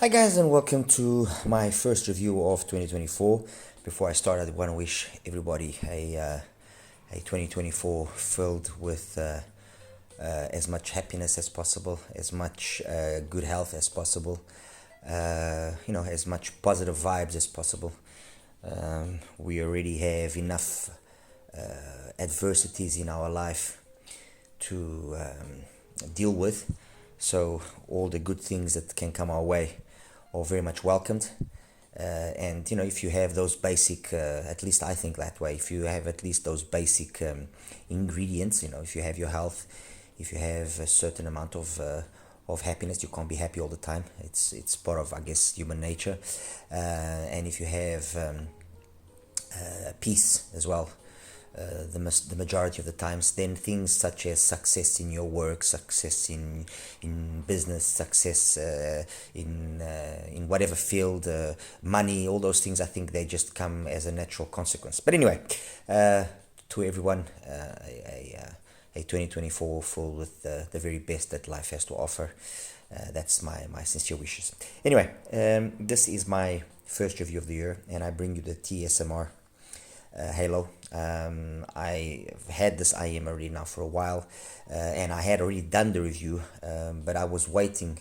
Hi guys, and welcome to my first review of 2024. Before I start, I want to wish everybody a 2024 filled with as much happiness as possible, as much good health as possible, as much positive vibes as possible. We already have enough adversities in our life to deal with, so all the good things that can come our way are very much welcomed. And if you have those basic, at least I think that way, if you have at least those basic ingredients, if you have your health, if you have a certain amount of happiness, you can't be happy all the time. It's part of, I guess, human nature. And if you have peace as well, the majority of the times, then things such as success in your work, success in business, success in whatever field, money, all those things, I think they just come as a natural consequence. But anyway, to everyone, a 2024 full with the very best that life has to offer. That's my sincere wishes. Anyway, this is my first review of the year, and I bring you the TSMR Halo. I've had this IM already now for a while, and I had already done the review, but I was waiting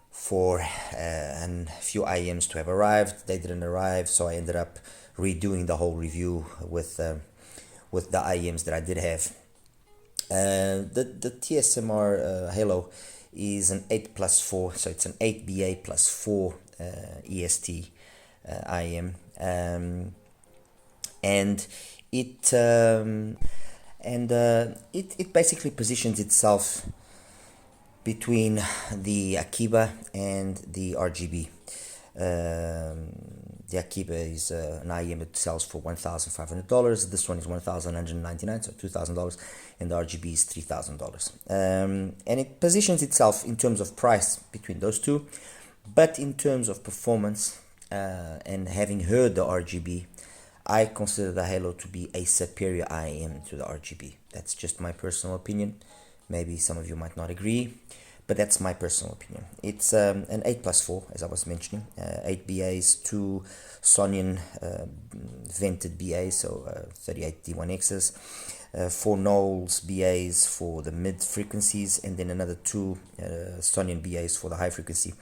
for a few IMs to have arrived. They didn't arrive, so I ended up redoing the whole review with the IMs that I did have. The TSMR Halo is an 8+4, so it's an 8BA plus 4 EST IM. And it basically positions itself between the Akiba and the RGB. The Akiba is an IM that sells for $1,500. This one is $1,199, so $2,000, and the RGB is $3,000. And it positions itself in terms of price between those two, but in terms of performance, and having heard the RGB, I consider the Halo to be a superior IM to the RGB. That's just my personal opinion. Maybe some of you might not agree, but that's my personal opinion. It's an 8+4, as I was mentioning. 8 BAs, 2 Sonian vented BAs, so 38 D1Xs, 4 Knowles BAs for the mid frequencies, and then another 2 Sonian BAs for the high frequency.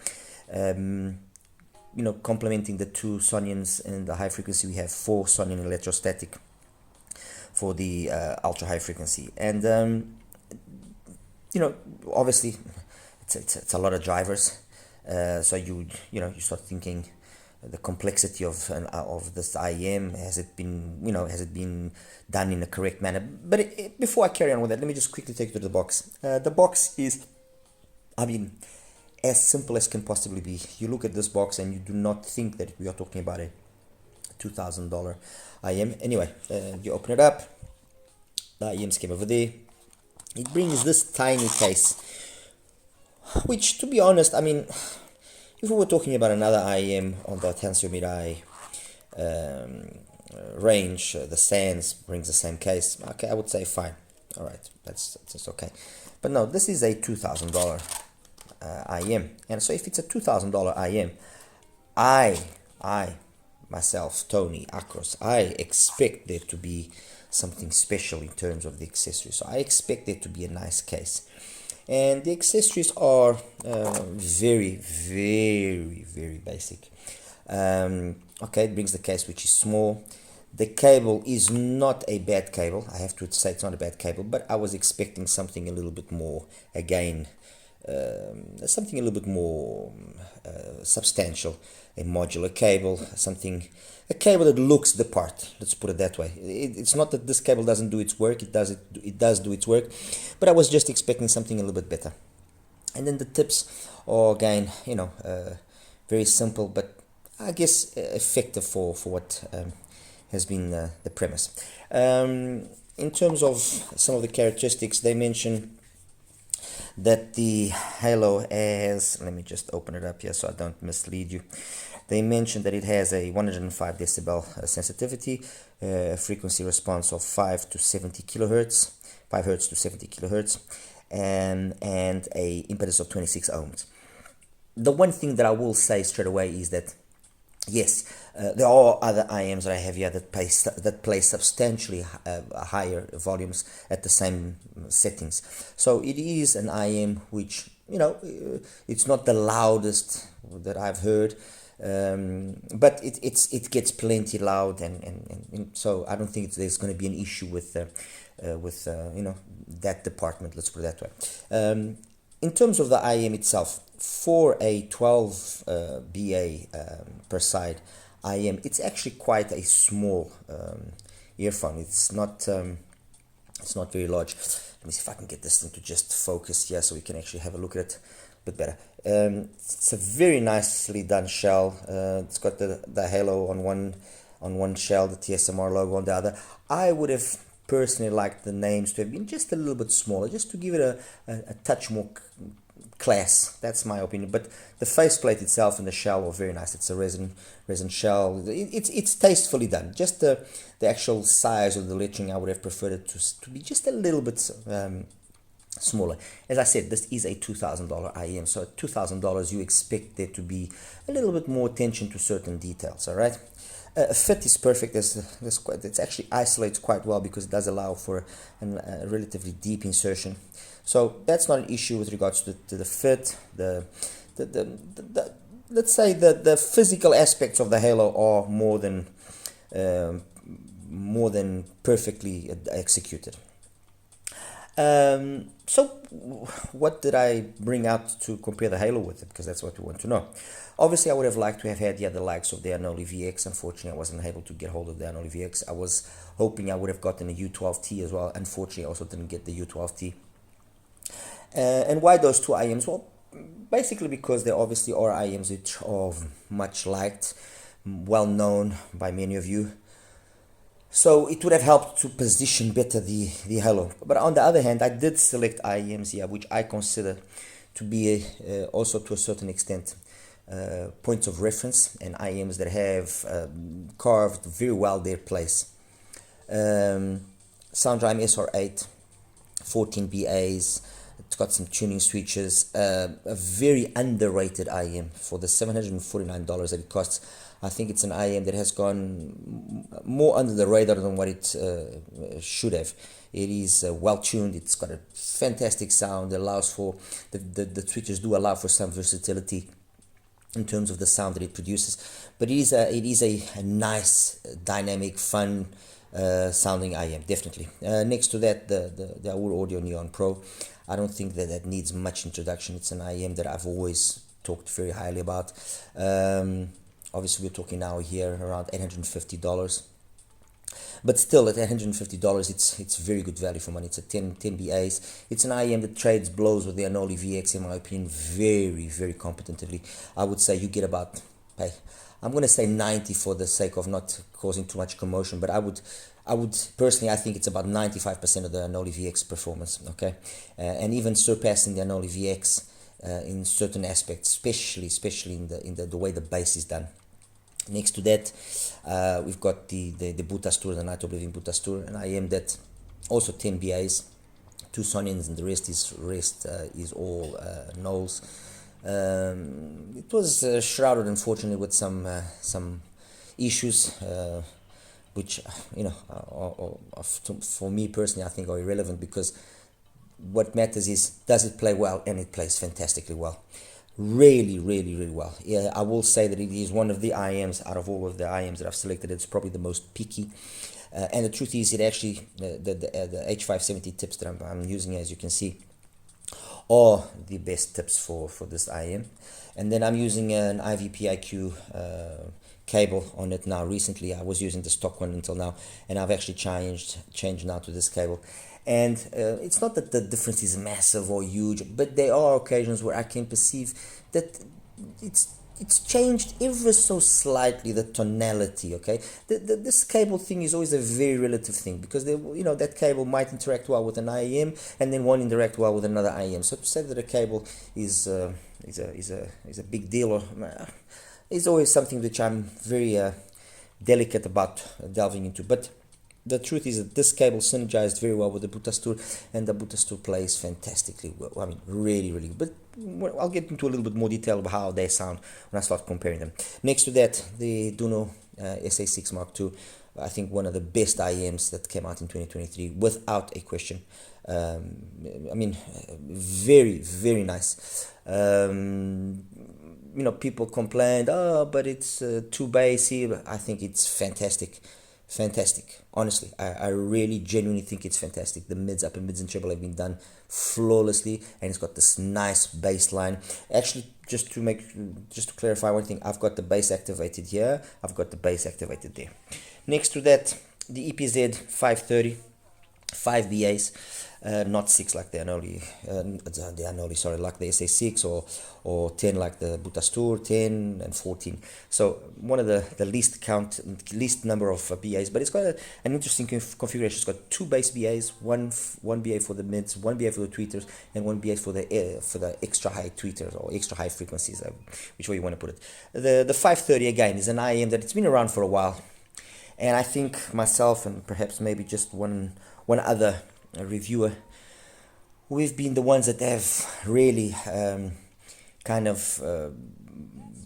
Complementing the 2 Sonians in the high frequency, we have 4 Sonian electrostatic for the ultra high frequency. And obviously it's a lot of drivers, so you start thinking the complexity of this IM. Has it been done in a correct manner? But before I carry on with that, let me just quickly take you to the box. The box is, as simple as can possibly be. You look at this box and you do not think that we are talking about a $2,000 IM. Anyway, you open it up, the IMs came over there. It brings this tiny case, which, to be honest, if we were talking about another IM on the TANSIO MIRAI range, the SANS brings the same case. Okay, I would say fine. All right, that's okay. But no, this is a $2,000 IM, and so if it's a $2,000 IM, I myself, Tony Akros, I expect there to be something special in terms of the accessories. So I expect there to be a nice case, and the accessories are very, very, very basic. Okay, it brings the case, which is small. The cable is not a bad cable. I have to say it's not a bad cable, but I was expecting something a little bit more, again, something a little bit more substantial, a modular cable, a cable that looks the part. Let's put it that way. It's not that this cable doesn't do its work. It does do its work, but I was just expecting something a little bit better. And then the tips are, again, very simple, but I guess effective for what has been the premise. In terms of some of the characteristics, they mention that the Halo has, let me just open it up here so I don't mislead you. They mentioned that it has a 105 decibel sensitivity, frequency response of 5 to 70 kilohertz, 5 hertz to 70 kilohertz, and a impedance of 26 ohms. The one thing that I will say straight away is that yes, there are other IMs that I have here that play substantially higher volumes at the same settings. So it is an IM which, it's not the loudest that I've heard, but it gets plenty loud, and so I don't think there's going to be an issue with that department. Let's put it that way. In terms of the IM itself, for a 12 BA per side IM, it's actually quite a small earphone. It's not very large. Let me see if I can get this thing to just focus here so we can actually have a look at it a bit better. It's a very nicely done shell. It's got the halo on one shell, the TSMR logo on the other. I would have personally liked the names to have been just a little bit smaller, just to give it a touch more class. That's my opinion. But the faceplate itself and the shell are very nice. It's a resin shell. It's tastefully done. Just the actual size of the lettering, I would have preferred it to be just a little bit smaller. As I said, this is a $2,000 IM, so at $2,000 you expect there to be a little bit more attention to certain details. All right. Fit is perfect. It actually isolates quite well because it does allow for a relatively deep insertion. So that's not an issue with regards to the fit. Let's say the physical aspects of the halo are more than perfectly executed. So what did I bring out to compare the halo with it? Because that's what we want to know. Obviously, I would have liked to have had the likes of the Anole VX. Unfortunately, I wasn't able to get hold of the Anole VX. I was hoping I would have gotten a U12T as well. Unfortunately, I also didn't get the U12T. And why those two IMs? Well, basically because there obviously are IMs which are much liked, well known by many of you. So it would have helped to position better the halo. But on the other hand, I did select IMs here, which I consider to be also to a certain extent points of reference, and IMs that have carved very well their place. SoundDrime SR8, 14 BAs. It's got some tuning switches. A very underrated IM for the $749 that it costs. I think it's an IM that has gone more under the radar than what it should have. It is well tuned. It's got a fantastic sound. It allows for the switches do allow for some versatility in terms of the sound that it produces. But it is a nice, dynamic, fun sounding IM, definitely. Next to that, the Awura Audio Neon Pro. I don't think that needs much introduction. It's an IM that I've always talked very highly about. Obviously, we're talking now here around $850. But still, at $850, it's very good value for money. It's a 10 BAs. It's an IM that trades blows with the Anole VX, in my opinion, very, very competitively. I would say you get about, I'm going to say 90 for the sake of not causing too much commotion, but I would personally, I think it's about 95% of the Anole VX performance, okay? And even surpassing the Anole VX in certain aspects, especially in the way the bass is done. Next to that, we've got the Butastur, the Night Oblivion Butastur, an IM that also 10 BAs, 2 Sonians, and the rest is all Knolls. It was shrouded, unfortunately, with some issues, which for me personally, I think are irrelevant, because what matters is, does it play well? And it plays fantastically well. Really, really, really well. Yeah, I will say that it is one of the IMs, out of all of the IMs that I've selected, it's probably the most picky. And the truth is, it actually, the H570 tips that I'm using, as you can see, are the best tips for this IM. And then I'm using an IVipQ cable on it now. Recently, I was using the stock one until now, and I've actually changed now to this cable. And it's not that the difference is massive or huge, but there are occasions where I can perceive that it's changed ever so slightly, the tonality, okay? This cable thing is always a very relative thing, because that cable might interact well with an IEM, and then one interact well with another IEM. So to say that a cable is a big deal, or is always something which I'm very delicate about delving into. But the truth is that this cable synergized very well with the Butastur, and the Butastur plays fantastically well. I mean, really, really. But I'll get into a little bit more detail about how they sound when I start comparing them. Next to that, the Duno SA6 Mark II. I think one of the best IEMs that came out in 2023, without a question. I mean, very, very nice. You know, people complained, oh, but it's too bassy. I think it's fantastic. Fantastic. Honestly, I really genuinely think it's fantastic. The mids, upper mids, and treble have been done flawlessly, and it's got this nice bass line. Actually, just to clarify one thing, I've got the bass activated here. I've got the bass activated there. Next to that, the EPZ 530, 5 BAs, not 6 like the Anoli, sorry, like the SA6, or 10 like the Butastur, 10 and 14. So one of the least number of BAs, but it's got an interesting configuration. It's got 2 bass BAs, one BA for the mids, 1 BA for the tweeters, and 1 BA for the extra high tweeters or extra high frequencies, which way you want to put it. The 530 again is an IEM that it's been around for a while. And I think myself and perhaps maybe just one other reviewer, we've been the ones that have really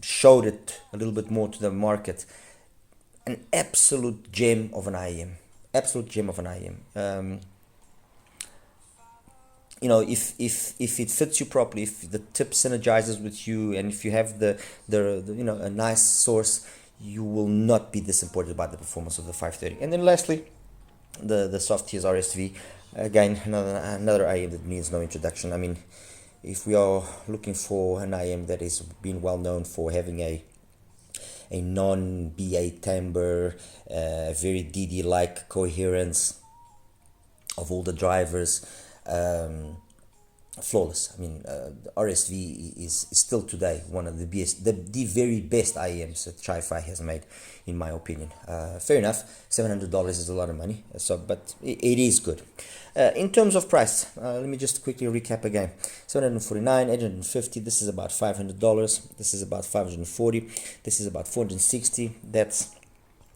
showed it a little bit more to the market. An absolute gem of an IEM. Absolute gem of an IEM. You know, if it fits you properly, if the tip synergizes with you, and if you have the you know, a nice source, you will not be disappointed by the performance of the 530. And then lastly, the soft tiers RSV, again another IEM that needs no introduction. I mean, if we are looking for an IEM that is been well known for having a non-BA timbre, very DD like coherence of all the drivers, flawless. I mean, RSV is still today one of the best, the very best IEMs that HiFi has made, in my opinion. Fair enough, $700 is a lot of money, but it is good. In terms of price, let me just quickly recap again. $749, $850. This is about $500. This is about $540. This is about $460. That's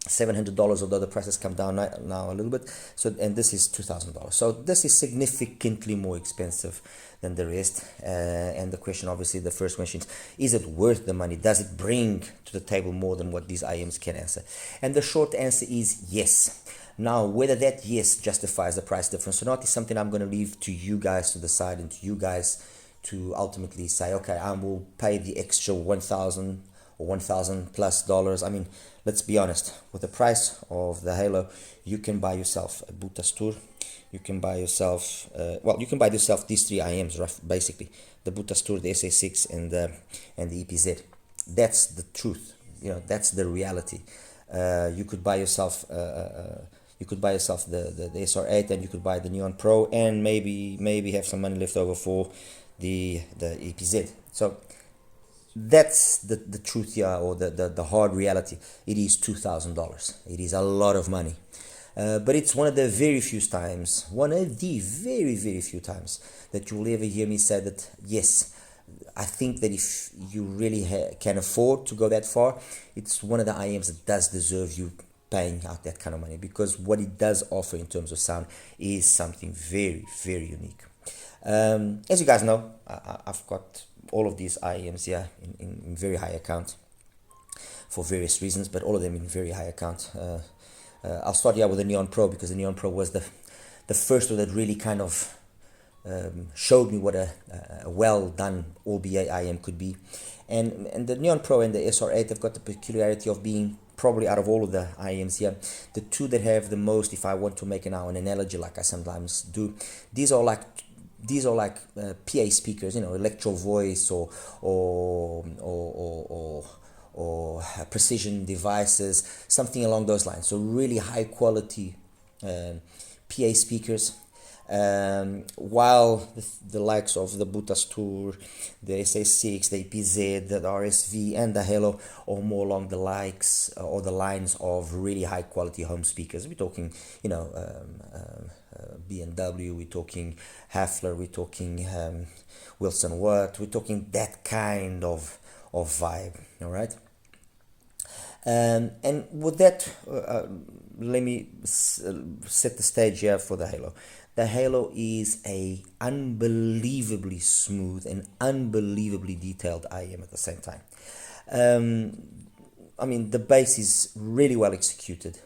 $700, although the prices come down now a little bit. So, and this is $2,000. So this is significantly more expensive than the rest. And the question, obviously, the first question is it worth the money? Does it bring to the table more than what these IEMs can answer? And the short answer is yes. Now, whether that yes justifies the price difference or not is something I'm going to leave to you guys to decide, and to you guys to ultimately say, okay, I will pay the extra $1,000 or $1,000 plus dollars. I mean, let's be honest, with the price of the Halo, you can buy yourself a Butastur, you can buy yourself, these 3 IEMs, basically, the Butastur, the SA6, and the EPZ. That's the truth, you know, that's the reality. You could buy yourself the SR8, and you could buy the Neon Pro, and maybe have some money left over for the EPZ. So that's the truth here, or the hard reality. It is $2,000. It is a lot of money, but it's one of the very few times, that you will ever hear me say that, yes, I think that if you really can afford to go that far, it's one of the IEMs that does deserve you paying out that kind of money, because what it does offer in terms of sound is something very, very unique. As you guys know, I've got all of these IEMs here in very high account for various reasons, but all of them in very high account. I'll start here with the Neon Pro, because the Neon Pro was the first one that really kind of showed me what a well done all BA IEM could be. And the Neon Pro and the SR8 have got the peculiarity of being, probably out of all of the IEMs here, the two that have the most, if I want to make now an analogy like I sometimes do, these are like PA speakers, you know, electro voice or precision devices, something along those lines. So really high quality PA speakers. While the likes of the Butastur, the SA6, the EPZ, the RSV, and the Halo are more along the likes or the lines of really high quality home speakers. We're talking, you know, B&W, we're talking Hafler, we're talking Wilson Watt, we're talking that kind of vibe, all right? And with that, let me set the stage here for the Halo. The Halo is a unbelievably smooth and unbelievably detailed IM at the same time. I mean, the bass is really well executed.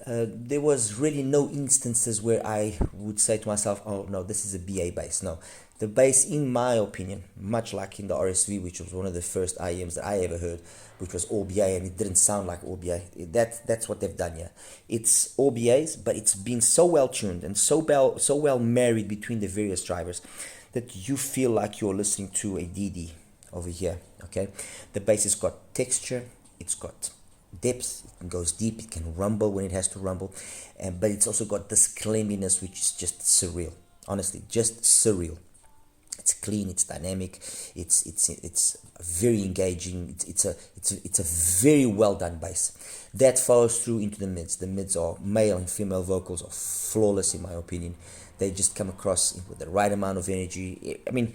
There was really no instances where I would say to myself, oh no, this is a BA bass. No, the bass, in my opinion, much like in the RSV, which was one of the first IMs that I ever heard, which was all BA, and it didn't sound like all BA. That's what they've done here. It's all BAs, but it's been so well tuned and so well married between the various drivers that you feel like you're listening to a DD over here. Okay, the bass has got texture, it's got depth, it goes deep, it can rumble when it has to rumble, but it's also got this cleanliness which is just surreal. Honestly, just surreal. It's clean, it's dynamic, it's very engaging. It's a very well done bass that follows through into the mids. The mids are male and female vocals are flawless in my opinion. They just come across with the right amount of energy. I mean,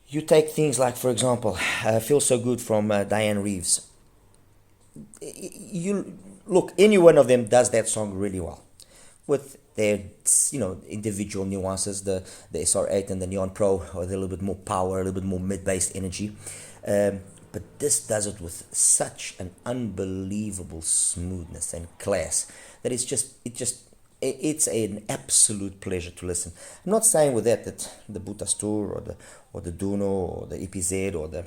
you take things like, for example, "Feel So Good" from Diane Reeves. You look, any one of them does that song really well, with their individual nuances. The SR8 and the Neon Pro are a little bit more power, a little bit more mid-bass energy, but this does it with such an unbelievable smoothness and class that it's an absolute pleasure to listen. I'm not saying with that the Butastur or the Duno or the EPZ or the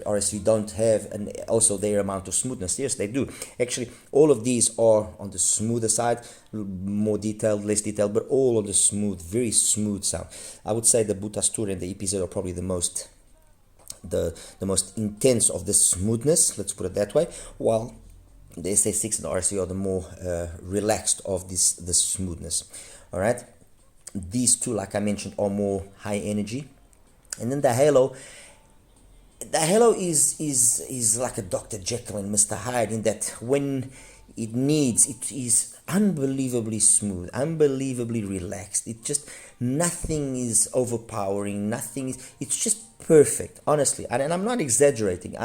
RSV don't have also their amount of smoothness. Yes, they do. Actually, all of these are on the smoother side, more detailed, less detailed, but all on the smooth, very smooth sound. I would say the Butastur and the EPZ are probably the most intense of the smoothness. Let's put it that way. While the SA6 and the RC are the more relaxed of this smoothness. All right, these two, like I mentioned, are more high energy, and then the Halo is like a Dr. Jekyll and Mr. Hyde in that when it needs, it is unbelievably smooth, unbelievably relaxed. It just, nothing is overpowering, it's just perfect, honestly. And I'm not exaggerating.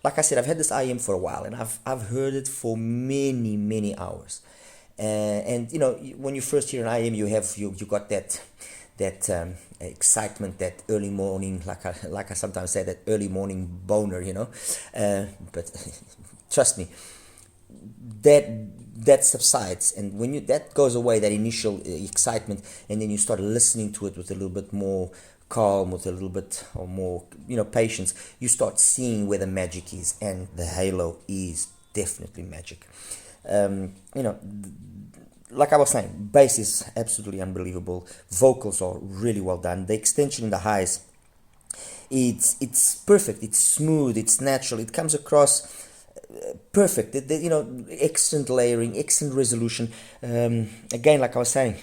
Like I said, I've had this IM for a while, and I've heard it for many hours. And when you first hear an IM, you got that excitement, that early morning, like I sometimes say, that early morning boner, but trust me, that subsides, and when that goes away, that initial excitement, and then you start listening to it with a little bit more calm, with a little bit or more patience, you start seeing where the magic is, and the Halo is definitely magic. Like I was saying, bass is absolutely unbelievable, vocals are really well done, the extension in the highs, it's perfect, it's smooth, it's natural, it comes across perfect. Excellent layering, excellent resolution. Again, like I was saying,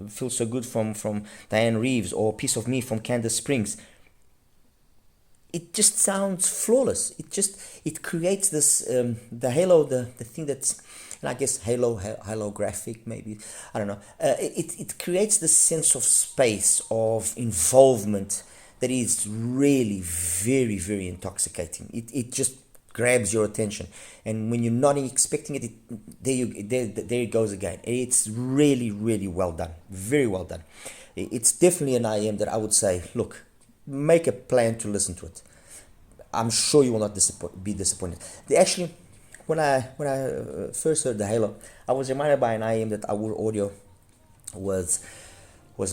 "Feel So Good" from Diane Reeves, or "Piece of Me" from Candace Springs. It just sounds flawless. It creates this the Halo, the thing that's, and I guess holographic, maybe, I don't know. It creates this sense of space, of involvement, that is really very, very intoxicating. It just grabs your attention, and when you're not expecting it, there it goes again. It's really, really well done, very well done. It's definitely an IM that I would say, look, make a plan to listen to it. I'm sure you will not be disappointed. Actually, when I first heard the Halo, I was reminded by an IM that Our Audio was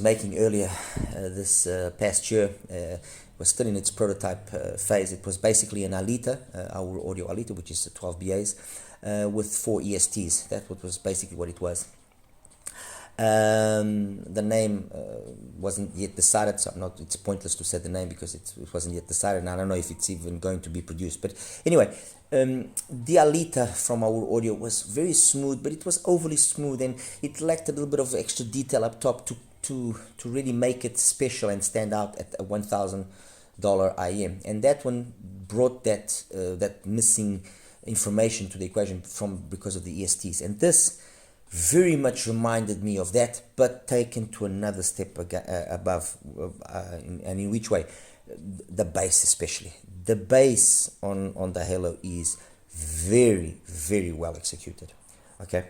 making earlier this past year. Was still in its prototype phase. It was basically an Alita, Our Audio Alita, which is 12 BAs with 4 ESTs. That was basically what it was. The name wasn't yet decided, so it's pointless to say the name because it wasn't yet decided, and I don't know if it's even going to be produced. But anyway, the Alita from Our Audio was very smooth, but it was overly smooth, and it lacked a little bit of extra detail up top to really make it special and stand out at a $1,000 IM. And that one brought that missing information to the equation because of the ESTs. And this very much reminded me of that, but taken to another step above. And in which way? The bass, especially. The bass on the Halo is very, very well executed. Okay.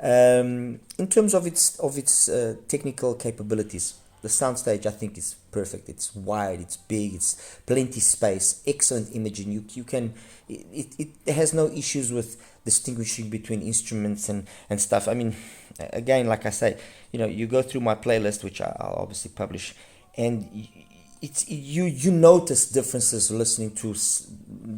In terms of its technical capabilities, the soundstage I think is perfect. It's wide, it's big, it's plenty space, excellent imaging. You can it has no issues with distinguishing between instruments and stuff. I mean, again, like I say, you go through my playlist, which I'll obviously publish, and you notice differences listening to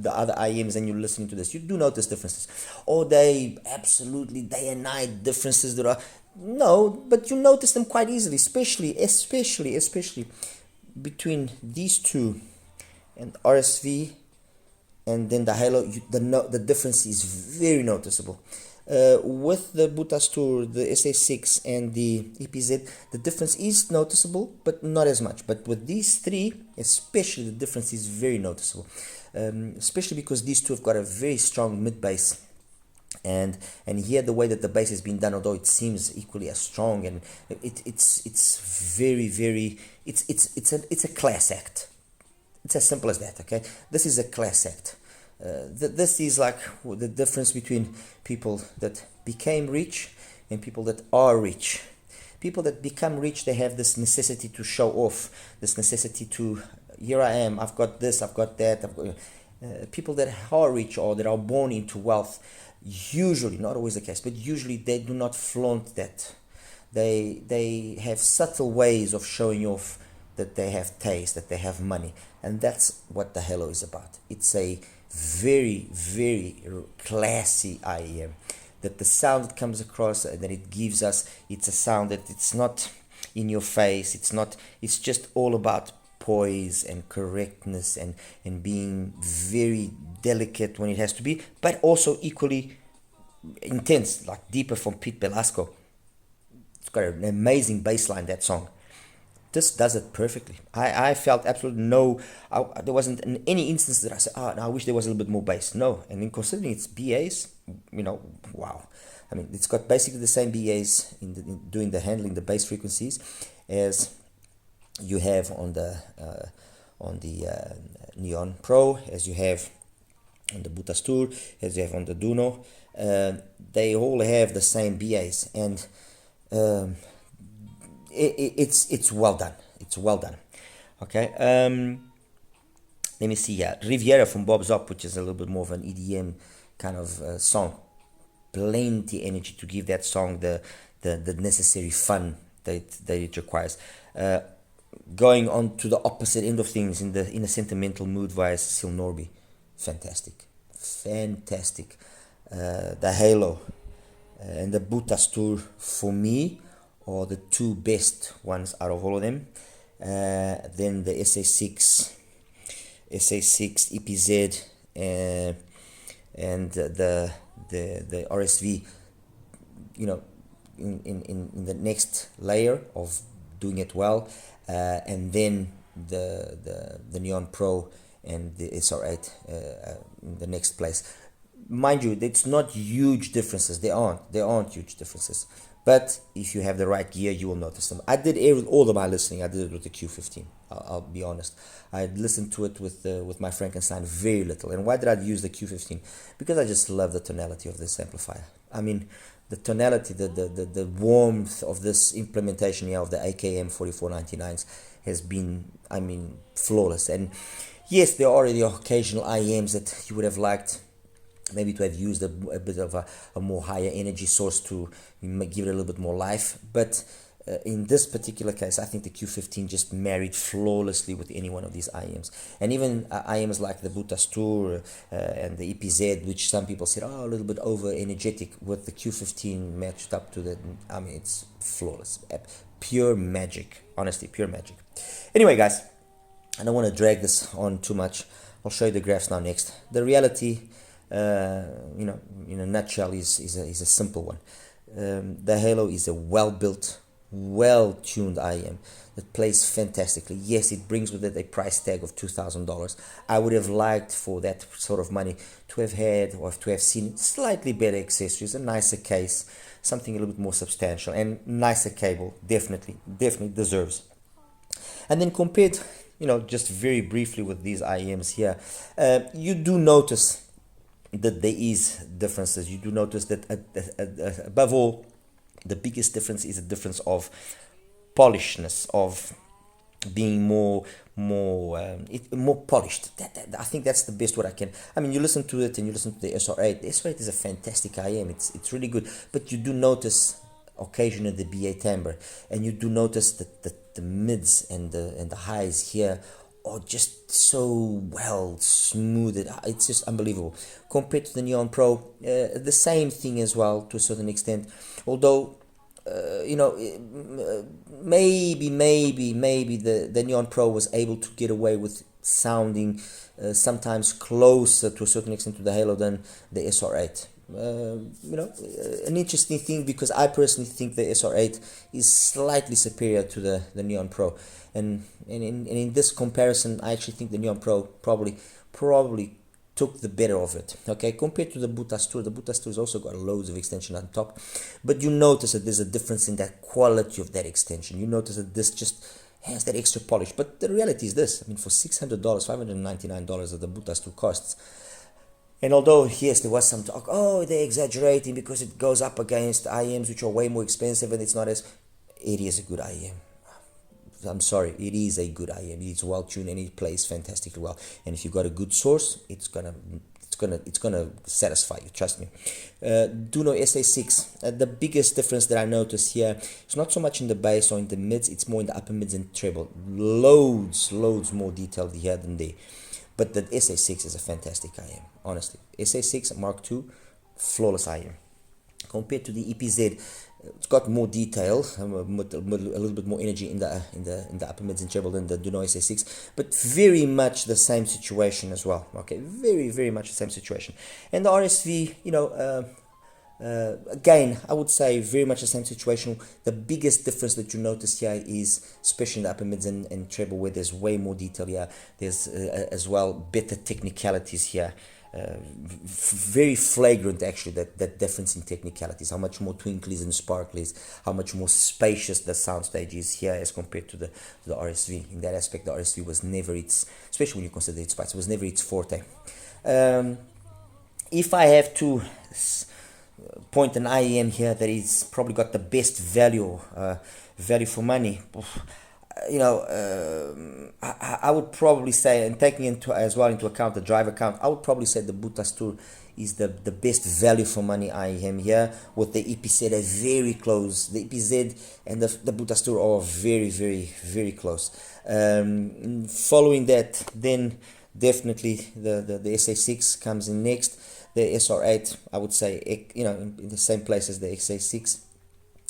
the other IEMs and you're listening to this. You do notice differences. Or they absolutely day and night differences that are no, but you notice them quite easily, especially between these two and RSV and then the Halo. The difference is very noticeable. With the Butastur, the SA6 and the EPZ, the difference is noticeable, but not as much. But with these three, especially, the difference is very noticeable. Especially because these two have got a very strong mid bass, and here the way that the bass has been done, although it seems equally as strong, and it's very it's a class act. It's as simple as that. Okay, this is a class act. This is like the difference between people that became rich and people that are rich. People that become rich, they have this necessity to show off, this necessity to, here I am, I've got this, I've got that. People that are rich or that are born into wealth, usually, not always the case, but usually they do not flaunt that. They have subtle ways of showing off that they have taste, that they have money, and that's what the Halo is about. It's a very, very classy IEM. That the sound that comes across and that it gives us, it's a sound that it's not in your face. It's just all about poise and correctness and being very delicate when it has to be, but also equally intense, like Deeper from Pete Belasco. It's got an amazing bass line, that song. This does it perfectly. I felt absolutely there wasn't any instance that I said, no, I wish there was a little bit more bass. No, and in considering it's BAs, wow. I mean, it's got basically the same BAs in doing the handling, the bass frequencies, as you have on the Neon Pro, as you have on the Butastur, as you have on the Duno. They all have the same BAs, and it's well done. It's well done. Okay. Let me see here. Riviera from Bob's Up, which is a little bit more of an EDM kind of song. Plenty energy to give that song the necessary fun that it requires. Going on to the opposite end of things in a sentimental mood via Cecile Norby. Fantastic. The Halo and the Butastur, for me, are the two best ones out of all of them. Then the SA6 EPZ and the RSV, in the next layer of doing it well, and then the Neon Pro and the SR8 in the next place. Mind you, it's not huge differences. They aren't huge differences. But if you have the right gear, you will notice them. I did all of my listening. I did it with the Q15. I'll be honest. I listened to it with my Frankenstein very little. And why did I use the Q15? Because I just love the tonality of this amplifier. I mean, the tonality, the warmth of this implementation here of the AKM 4499s has been, flawless. And yes, there are the occasional IEMs that you would have liked maybe to have used a bit of a more higher energy source to give it a little bit more life. But in this particular case, I think the Q15 just married flawlessly with any one of these IEMs. And even IEMs like the Butastur and the EPZ, which some people said, a little bit over energetic, with the Q15 matched up to it's flawless. Pure magic. Honestly, pure magic. Anyway, guys, I don't want to drag this on too much. I'll show you the graphs now next. The reality, in a nutshell, is a simple one. The Halo is a well-built, well-tuned IEM that plays fantastically. Yes, it brings with it a price tag of $2,000. I would have liked for that sort of money to have had or to have seen slightly better accessories, a nicer case, something a little bit more substantial, and nicer cable. Definitely deserves. And then compared, just very briefly with these IEMs here, you do notice that there is differences. You do notice that above all, the biggest difference is a difference of polishness, of being more polished. I think that's the best word I can. I mean, you listen to it and you listen to the SR8. The SR8 is a fantastic IM. It's really good, but you do notice occasionally the BA timbre, and you do notice that the mids and the highs here are just so well smoothed. It's just unbelievable compared to the Neon Pro. The same thing as well to a certain extent, although maybe the Neon Pro was able to get away with sounding sometimes closer to a certain extent to the Halo than the SR8. An interesting thing, because I personally think the SR8 is slightly superior to the Neon Pro, and in this comparison, I actually think the Neon Pro probably took the better of it. Okay, compared to the Butas Tour, the Butas Tour has also got loads of extension on top, but you notice that there's a difference in that quality of that extension. You notice that this just has that extra polish. But the reality is this: I mean, for $600, $599 that the Butas Tour costs. And although, yes, there was some talk, oh, they're exaggerating because it goes up against IMs which are way more expensive and it's not as... It is a good IM. I'm sorry, it is a good IM. It's well tuned and it plays fantastically well. And if you got a good source, it's gonna satisfy you. Trust me. Duno SA6. The biggest difference that I noticed here is not so much in the bass or in the mids. It's more in the upper mids and treble. Loads more detailed here than there. But the SA6 is a fantastic IM, honestly. SA6 Mark II, flawless IM. Compared to the EPZ, it's got more detail, a little bit more energy in the upper mids and treble than the Duno SA6, but very much the same situation as well. Okay, very much the same situation. And the RSV, again, I would say very much the same situation. The biggest difference that you notice here is, especially in the upper mids and treble, where there's way more detail here. There's as well better technicalities here. Very flagrant, actually, that difference in technicalities. How much more twinklies and sparklies, how much more spacious the soundstage is here as compared to the RSV. In that aspect, the RSV was never its, especially when you consider its price, it was never its forte. If I have to point an IEM here that is probably got the best value for money, I would probably say, and taking into account the driver count, I would probably say the Butas Tour is the best value for money IEM here, with the EPZ very close. The EPZ and the Butas Tour are very close. Following that, then definitely the SA6 comes in next. The SR8, I would say, in the same place as the XA6.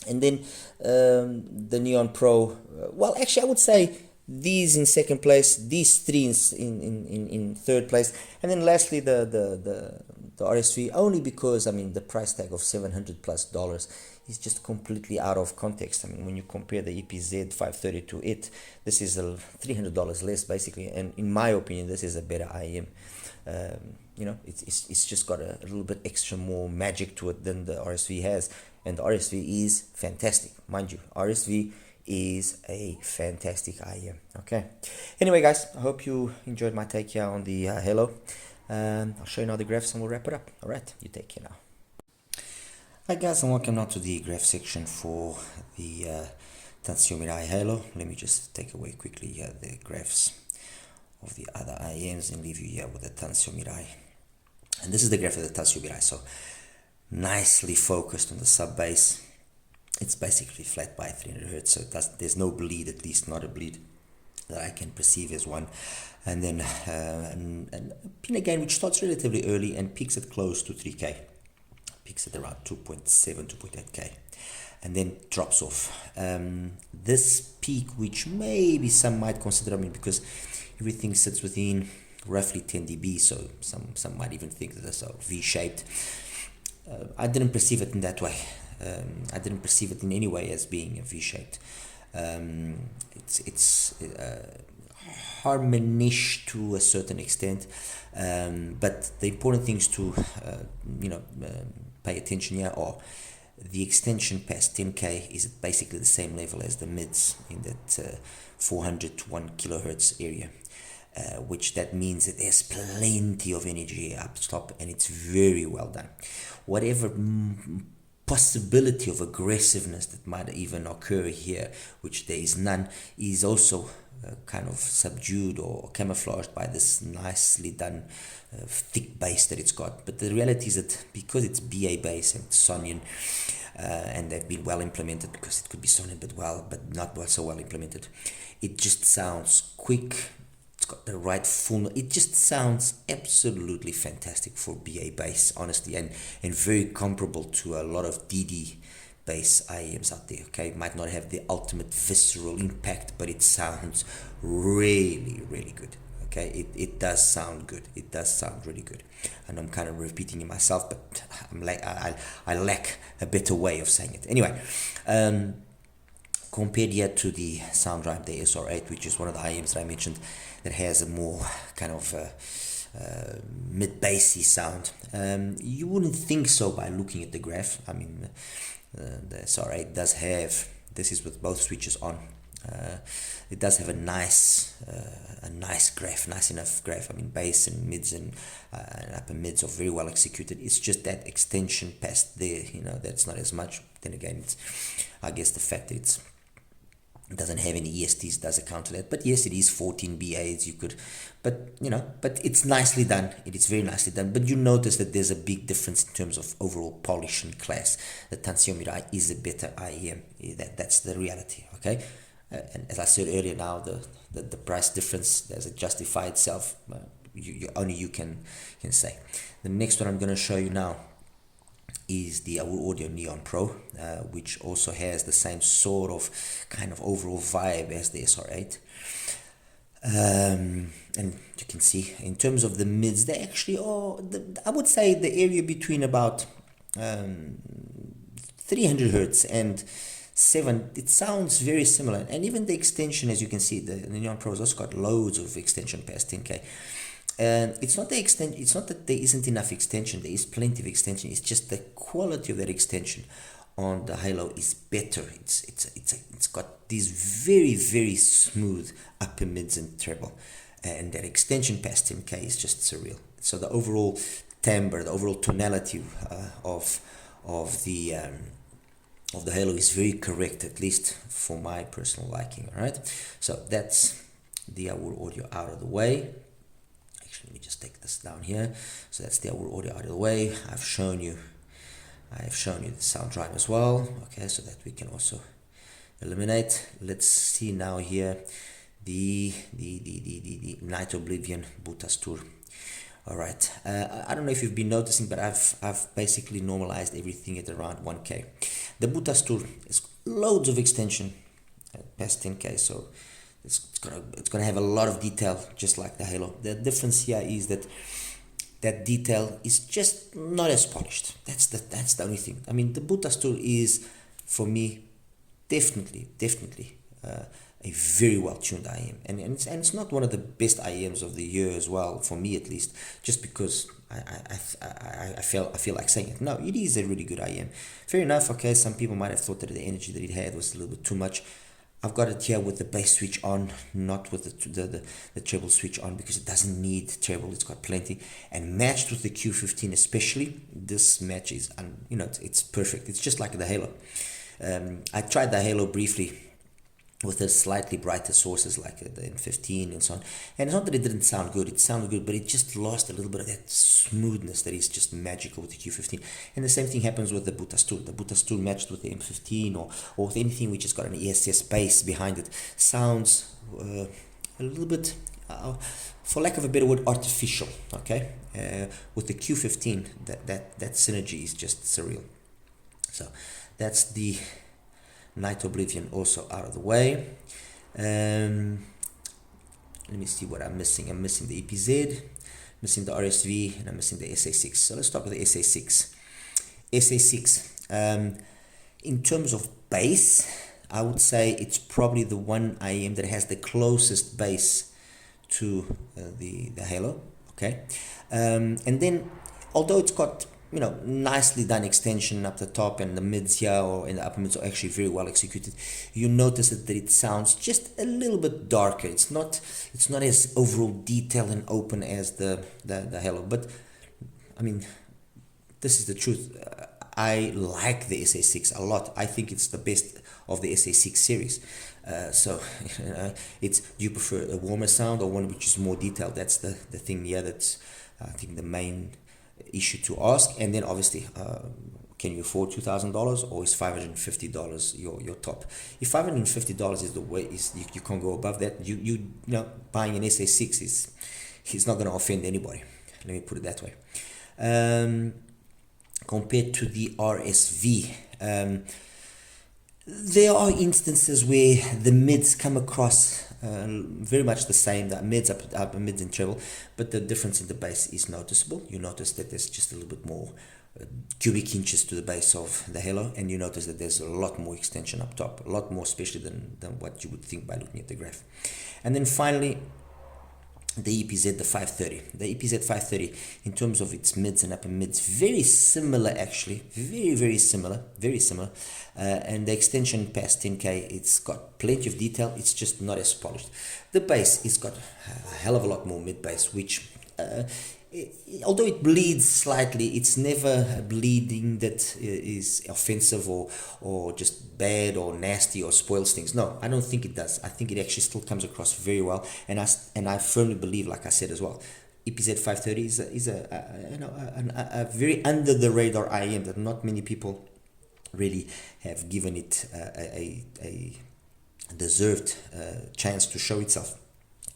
And then the Neon Pro, well, actually, I would say these in second place, these three in third place. And then lastly, the RSV, only because, I mean, the price tag of $700+ is just completely out of context. I mean, when you compare the EPZ 530 to it, this is $300 less, basically. And in my opinion, this is a better IM. It's just got a little bit extra more magic to it than the RSV has, and the RSV is fantastic, mind you. RSV is a fantastic IM. Okay. Anyway, guys, I hope you enjoyed my take here on the Halo. I'll show you now the graphs and we'll wrap it up. All right, you take care now. Hi guys, and welcome now to the graph section for the TANSIO MIRAI Halo. Let me just take away quickly the graphs of the other IEMs and leave you here with the TANSIO MIRAI. And this is the graph of the TANSIO MIRAI. So nicely focused on the sub bass. It's basically flat by 300 hertz, so there's no bleed, at least not a bleed that I can perceive as one. And then and pin gain, which starts relatively early and peaks at close to 3K, peaks at around 2.7, 2.8K, and then drops off. This peak, which maybe some might consider, because everything sits within roughly 10 dB, so some might even think that it's V-shaped. I didn't perceive it in that way. I didn't perceive it in any way as being V-shaped. It's harmonish to a certain extent, but the important things to pay attention here are the extension past 10K is basically the same level as the mids in that 400 to 1 kilohertz area. which that means that there's plenty of energy up top, and it's very well done. Whatever possibility of aggressiveness that might even occur here, which there is none, is also kind of subdued or camouflaged by this nicely done thick bass that it's got. But the reality is that because it's BA bass and Sonian, and they've been well implemented, because it could be Sonian but not so well implemented, it just sounds quick. It's got the right full. It just sounds absolutely fantastic for BA bass, honestly, and very comparable to a lot of DD bass IEMs out there. Okay, it might not have the ultimate visceral impact, but it sounds really, really good. Okay, it does sound good. It does sound really good. And I'm kind of repeating it myself, but I lack a better way of saying it. Anyway, compared here to the Sound Drive, the SR8, which is one of the IEMs that I mentioned, that has a more kind of mid-bassy sound. You wouldn't think so by looking at the graph. I mean, the SR8 does have, this is with both switches on, it does have a nice graph, nice enough graph. I mean, bass and mids and upper mids are very well executed. It's just that extension past there, that's not as much. Then again, it's, I guess the fact that it doesn't have any ESTs does account to that. But yes, it is 14 BAs. You could, but it's nicely done. It is very nicely done. But you notice that there's a big difference in terms of overall polish and class. The TANSIO MIRAI is a better IEM. That's the reality. Okay. And as I said earlier, now the price difference doesn't justify itself. Only you can say. The next one I'm going to show you now is the Audio Neon Pro, which also has the same sort of kind of overall vibe as the SR8. And you can see in terms of the mids, they actually are, I would say, the area between about 300 hertz and 7, it sounds very similar. And even the extension, as you can see, the Neon Pro has also got loads of extension past 10K. And it's not it's not that there isn't enough extension. There is plenty of extension. It's just the quality of that extension on the Halo is better. It's got these very, very smooth upper mids and treble, and that extension past 10K is just surreal. So the overall timbre, the overall tonality of the Halo is very correct, at least for my personal liking. All right, so that's the audio out of the way. Let me just take this down here. So that's the audio out of the way. I have shown you the sound drive as well. Okay, so that we can also eliminate. Let's see now here the Night Oblivion Butas Tour. All right. I don't know if you've been noticing, but I've basically normalized everything at around 1K. The Butas Tour is loads of extension past 10K, so it's gonna have a lot of detail, just like the Halo. The difference here is that detail is just not as polished. That's the only thing. I mean, the Butas Tour is, for me, definitely a very well tuned IEM, and it's not one of the best IEMs of the year as well, for me at least, just because I feel like saying it. No, it is a really good IEM. Fair enough. Okay, some people might have thought that the energy that it had was a little bit too much. I've got it here with the bass switch on, not with the treble switch on, because it doesn't need treble. It's got plenty, and matched with the Q15 especially, this match is, it's perfect. It's just like the Halo. I tried the Halo briefly with the slightly brighter sources like the M15 and so on, and it's not that it didn't sound good. It sounded good, but it just lost a little bit of that smoothness that is just magical with the Q15. And the same thing happens with the Butas Tool. The Butas Tool matched with the M15 or with anything which has got an ESS bass behind it sounds a little bit, for lack of a better word, artificial. Okay, with the Q15, that synergy is just surreal. So that's the Night Oblivion also out of the way. Let me see what I'm missing. I'm missing the EPZ, missing the RSV, and I'm missing the SA6. So let's start with the SA6. SA6, in terms of bass, I would say it's probably the one IEM that has the closest bass to the Halo. Okay, and then although it's got nicely done extension up the top, and the mids here or in the upper mids are actually very well executed. You notice that it sounds just a little bit darker. It's not as overall detailed and open as the HOLA, but I mean, this is the truth. I like the SA6 a lot. I think it's the best of the SA6 series. So it's, do you prefer a warmer sound or one which is more detailed? That's the thing here that's I think the main issue to ask. And then obviously, can you afford $2,000, or is $550 your top? If $550 is the way, you can't go above that. You know, buying an SA6 is not going to offend anybody. Let me put it that way. Compared to the RSV, there are instances where the mids come across very much the same, the mids, upper mids and treble, but the difference in the bass is noticeable. You notice that there's just a little bit more cubic inches to the base of the HOLA, and you notice that there's a lot more extension up top, a lot more especially than what you would think by looking at the graph. And then finally, the EPZ, the 530. The EPZ 530, in terms of its mids and upper mids, very similar actually, very similar. And the extension past 10K, it's got plenty of detail, it's just not as polished. The bass, it's got a hell of a lot more mid bass, which although it bleeds slightly, it's never a bleeding that is offensive or just bad or nasty or spoils things. No, I don't think it does. I think it actually still comes across very well, and I firmly believe, like I said as well, EPZ 530 is a very under the radar IM that not many people really have given it a deserved chance to show itself.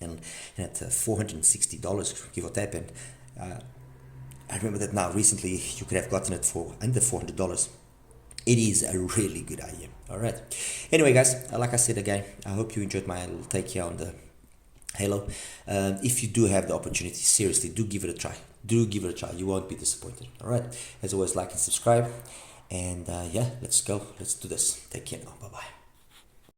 And at $460, give or take, and I remember that now recently you could have gotten it for under $400. It is a really good idea. All right. Anyway, guys, like I said again, I hope you enjoyed my little take here on the HOLA. If you do have the opportunity, seriously, do give it a try. Do give it a try. You won't be disappointed. All right. As always, like and subscribe. And yeah, let's go. Let's do this. Take care now. Bye-bye.